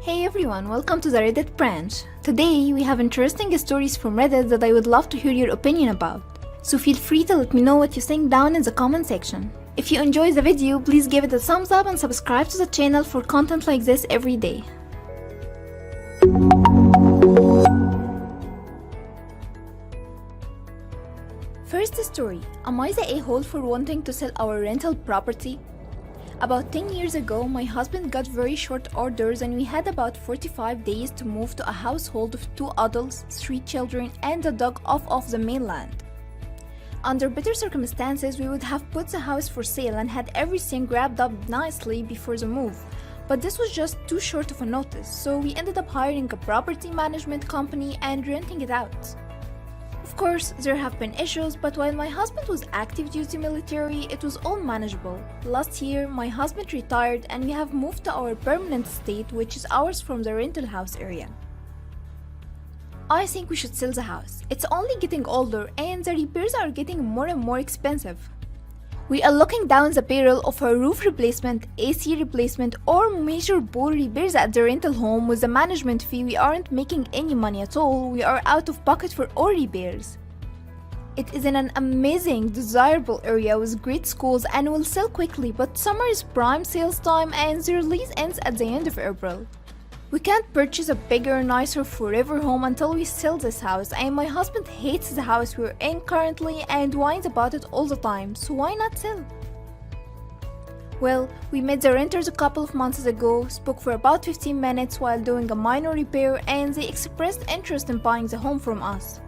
Hey everyone, welcome to the Reddit branch. Today we have interesting stories from Reddit that I would love to hear your opinion about. So feel free to let me know what you think down in the comment section. If you enjoyed the video, please give it a thumbs up and subscribe to the channel for content like this every day. First story, am I the a-hole for wanting to sell our rental property? About 10 years ago, my husband got very short orders and we had about 45 days to move to a household of 2 adults, 3 children and a dog off the mainland. Under better circumstances, we would have put the house for sale and had everything wrapped up nicely before the move. But this was just too short of a notice, so we ended up hiring a property management company and renting it out. Of course, there have been issues, but while my husband was active duty military, it was all manageable. Last year, my husband retired and we have moved to our permanent estate, which is ours from the rental house area. I think we should sell the house. It's only getting older and the repairs are getting more and more expensive. We are looking down the barrel of a roof replacement, AC replacement, or major boiler repairs at the rental home. With the management fee, we aren't making any money at all. We are out of pocket for all repairs. It is in an amazing, desirable area with great schools and will sell quickly, but summer is prime sales time and their lease ends at the end of April. We can't purchase a bigger, nicer forever home until we sell this house, and my husband hates the house we're in currently and whines about it all the time, so why not sell? Well, we met the renters a couple of months ago, spoke for about 15 minutes while doing a minor repair, and they expressed interest in buying the home from us.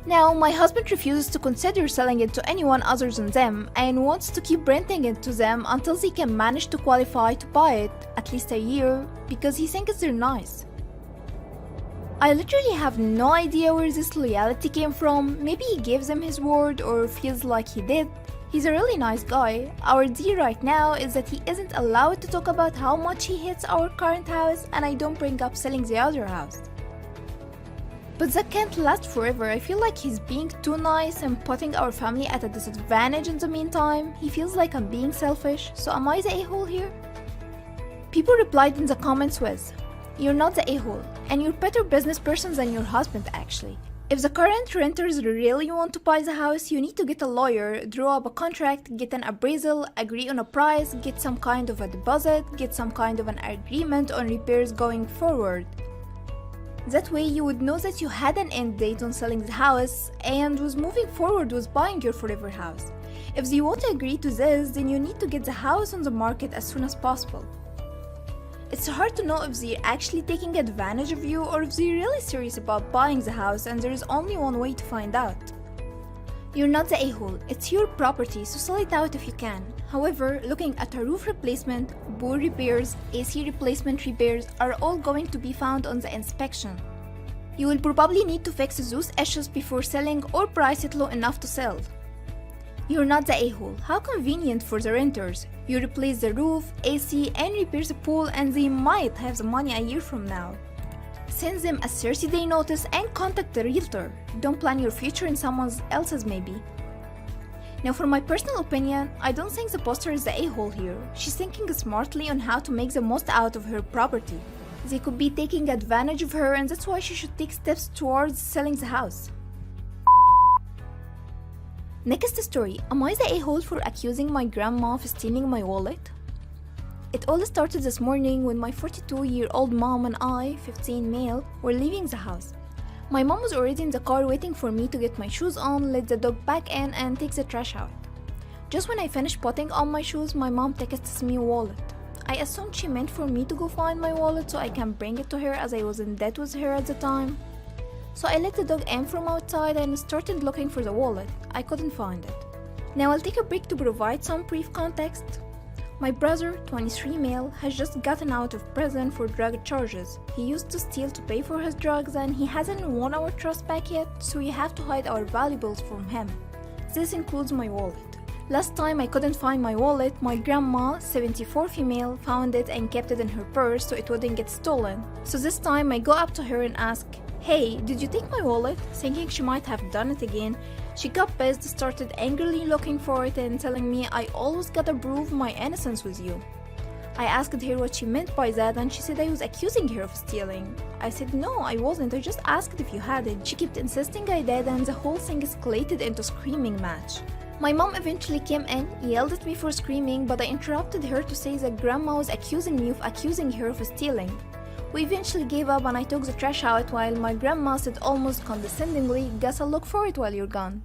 Now, my husband refuses to consider selling it to anyone other than them and wants to keep renting it to them until they can manage to qualify to buy it, at least a year, because he thinks they're nice. I literally have no idea where this loyalty came from. Maybe he gives them his word or feels like he did. He's a really nice guy. Our deal right now is that he isn't allowed to talk about how much he hates our current house and I don't bring up selling the other house. But that can't last forever. I feel like he's being too nice and putting our family at a disadvantage in the meantime. He feels like I'm being selfish, so am I the a-hole here? People replied in the comments with, "You're not the a-hole, and you're better business person than your husband actually. If the current renters really want to buy the house, you need to get a lawyer, draw up a contract, get an appraisal, agree on a price, get some kind of a deposit, get some kind of an agreement on repairs going forward. That way you would know that you had an end date on selling the house and was moving forward with buying your forever house. If they won't agree to this, then you need to get the house on the market as soon as possible." It's hard to know if they're actually taking advantage of you or if they're really serious about buying the house, and there is only one way to find out. You're not the a-hole, it's your property, so sell it out if you can. However, looking at a roof replacement, boiler repairs, AC replacement repairs are all going to be found on the inspection. You will probably need to fix those issues before selling or price it low enough to sell. You're not the a-hole. How convenient for the renters. You replace the roof, AC, and repair the pool and they might have the money a year from now. Send them a 30-day notice and contact the realtor. Don't plan your future in someone else's maybe. Now for my personal opinion, I don't think the poster is the a-hole here. She's thinking smartly on how to make the most out of her property. They could be taking advantage of her and that's why she should take steps towards selling the house. Next story, am I the a-hole for accusing my grandma of stealing my wallet? It all started this morning when my 42-year-old mom and I, 15 male, were leaving the house. My mom was already in the car waiting for me to get my shoes on, let the dog back in and take the trash out. Just when I finished putting on my shoes, my mom texts me a wallet. I assumed she meant for me to go find my wallet so I can bring it to her as I was in debt with her at the time. So I let the dog in from outside and started looking for the wallet. I couldn't find it. Now I'll take a break to provide some brief context. My brother, 23 male, has just gotten out of prison for drug charges. He used to steal to pay for his drugs and he hasn't won our trust back yet, so we have to hide our valuables from him. This includes my wallet. Last time I couldn't find my wallet, my grandma, 74 female, found it and kept it in her purse so it wouldn't get stolen. So this time I go up to her and ask, "Hey, did you take my wallet?" Thinking she might have done it again, she got pissed, started angrily looking for it and telling me I always gotta prove my innocence with you. I asked her what she meant by that and she said I was accusing her of stealing. I said no, I wasn't, I just asked if you had it. She kept insisting I did and the whole thing escalated into a screaming match. My mom eventually came in, yelled at me for screaming, but I interrupted her to say that grandma was accusing me of accusing her of stealing. We eventually gave up and I took the trash out while my grandma said almost condescendingly, "Guess I'll look for it while you're gone."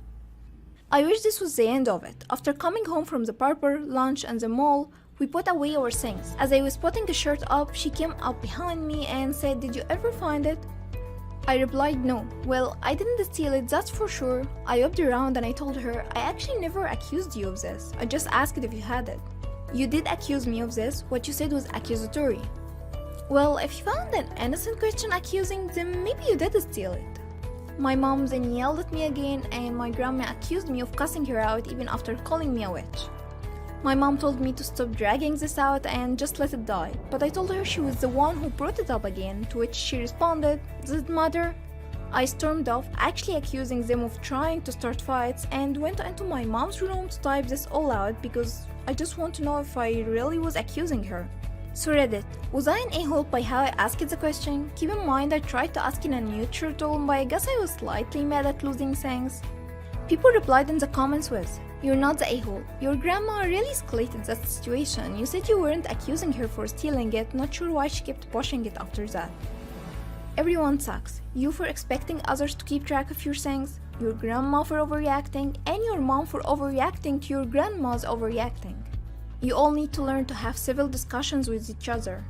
I wish this was the end of it. After coming home from the barber, lunch and the mall, we put away our things. As I was putting a shirt up, she came up behind me and said, "Did you ever find it?" I replied no. "Well, I didn't steal it, that's for sure." I looked around and I told her, "I actually never accused you of this. I just asked if you had it." "You did accuse me of this. What you said was accusatory." "Well, if you found an innocent question accusing, then maybe you did steal it." My mom then yelled at me again and my grandma accused me of cussing her out even after calling me a witch. My mom told me to stop dragging this out and just let it die, but I told her she was the one who brought it up again, to which she responded, "Does it matter?" I stormed off, actually accusing them of trying to start fights, and went into my mom's room to type this all out because I just want to know if I really was accusing her. So Reddit, was I an a-hole by how I asked the question? Keep in mind I tried to ask in a neutral tone, but I guess I was slightly mad at losing things. People replied in the comments with, "You're not the a-hole. Your grandma really escalated that situation. You said you weren't accusing her for stealing it, not sure why she kept pushing it after that." Everyone sucks. You for expecting others to keep track of your things, your grandma for overreacting, and your mom for overreacting to your grandma's overreacting. You all need to learn to have civil discussions with each other.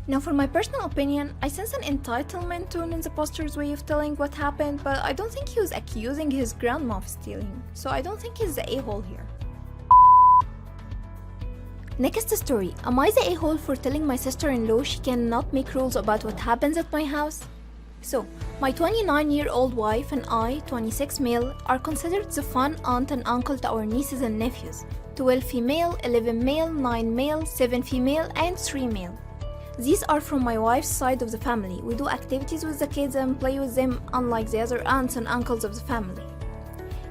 Now for my personal opinion, I sense an entitlement tone in the poster's way of telling what happened, but I don't think he was accusing his grandma of stealing, so I don't think he's the a-hole here. Next story, am I the a-hole for telling my sister-in-law she cannot make rules about what happens at my house? So, my 29-year-old wife and I, 26 male, are considered the fun aunt and uncle to our nieces and nephews. 12 female, 11 male, 9 male, 7 female, and 3 male. These are from my wife's side of the family. We do activities with the kids and play with them unlike the other aunts and uncles of the family.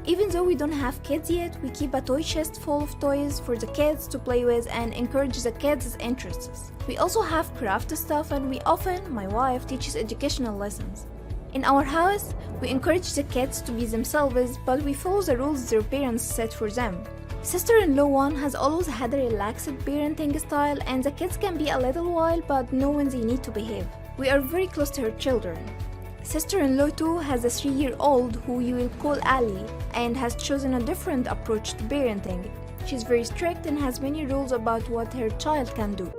Even though we don't have kids yet, we keep a toy chest full of toys for the kids to play with and encourage the kids' interests. We also have craft stuff and we often, my wife, teaches educational lessons. In our house, we encourage the kids to be themselves, but we follow the rules their parents set for them. Sister-in-law one has always had a relaxed parenting style and the kids can be a little wild but know when they need to behave. We are very close to her children. Sister-in-law 2 has a 3-year-old who you will call Ali and has chosen a different approach to parenting. She's very strict and has many rules about what her child can do.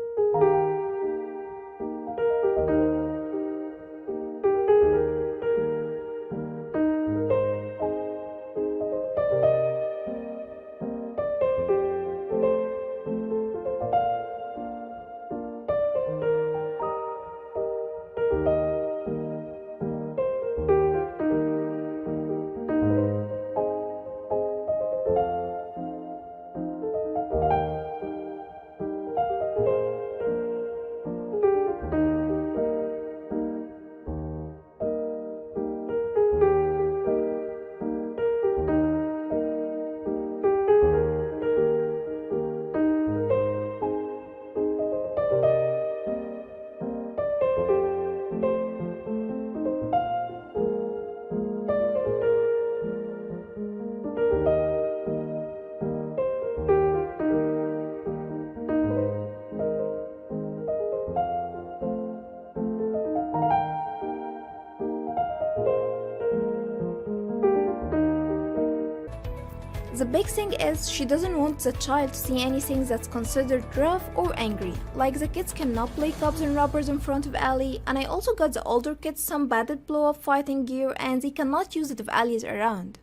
The big thing is she doesn't want the child to see anything that's considered rough or angry, like the kids cannot play cups and rubbers in front of Ali, and I also got the older kids some padded blow-up fighting gear and they cannot use it if Ali is around.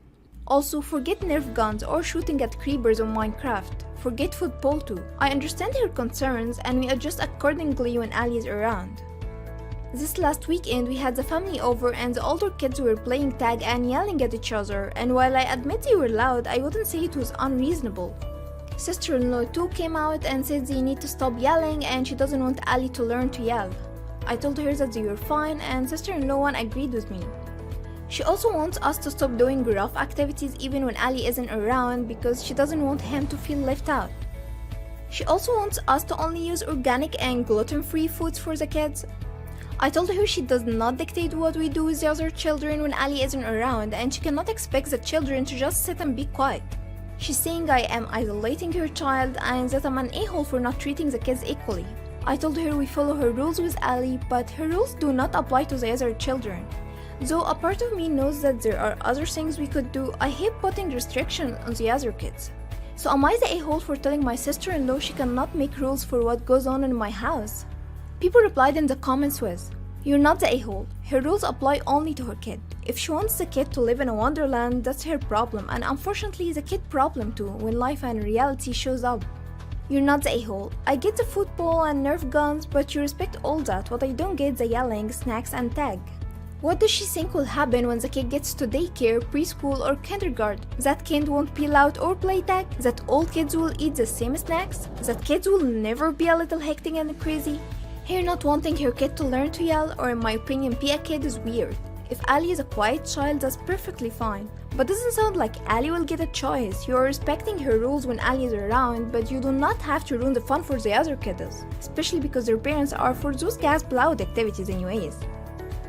Also, forget Nerf guns or shooting at creepers on Minecraft. Forget football too. I understand her concerns and we adjust accordingly when Ali is around. This last weekend we had the family over and the older kids were playing tag and yelling at each other, and while I admit they were loud, I wouldn't say it was unreasonable. Sister-in-law too came out and said they need to stop yelling and she doesn't want Ali to learn to yell. I told her that they were fine and sister-in-law one agreed with me. She also wants us to stop doing rough activities even when Ali isn't around because she doesn't want him to feel left out. She also wants us to only use organic and gluten-free foods for the kids. I told her she does not dictate what we do with the other children when Ali isn't around and she cannot expect the children to just sit and be quiet. She's saying I am isolating her child and that I'm an a-hole for not treating the kids equally. I told her we follow her rules with Ali, but her rules do not apply to the other children. Though a part of me knows that there are other things we could do, I hate putting restrictions on the other kids. So am I the a-hole for telling my sister-in-law she cannot make rules for what goes on in my house? People replied in the comments with, "You're not the a-hole. Her rules apply only to her kid. If she wants the kid to live in a wonderland, that's her problem, and unfortunately the kid problem too when life and reality shows up. You're not the a-hole. I get the football and Nerf guns, but you respect all that. What I don't get the yelling, snacks and tag. What does she think will happen when the kid gets to daycare, preschool or kindergarten? That kid won't be loud or play tag? That all kids will eat the same snacks? That kids will never be a little hectic and crazy? Her not wanting her kid to learn to yell, or in my opinion be a kid, is weird. If Ali is a quiet child, that's perfectly fine. But doesn't sound like Ali will get a choice. You are respecting her rules when Ali is around, but you do not have to ruin the fun for the other kiddos, especially because their parents are for those gasp loud activities anyways.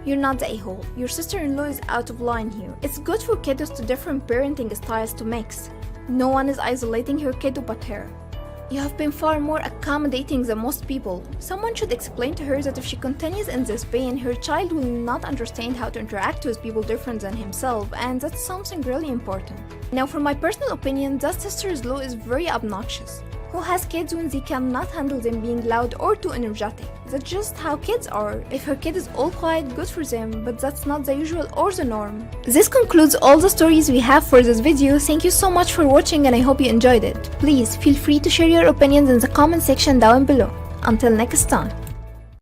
You're not the a-hole. Your sister-in-law is out of line here. It's good for kiddos to different parenting styles to mix. No one is isolating her kiddo but her. You have been far more accommodating than most people. Someone should explain to her that if she continues in this vein, her child will not understand how to interact with people different than himself, and that's something really important. Now, for my personal opinion, that sister-in-law is very obnoxious. Who has kids when they cannot handle them being loud or too energetic? That's just how kids are. If her kid is all quiet, good for them, but that's not the usual or the norm. This concludes all the stories we have for this video. Thank you so much for watching and I hope you enjoyed it. Please feel free to share your opinions in the comment section down below. Until next time.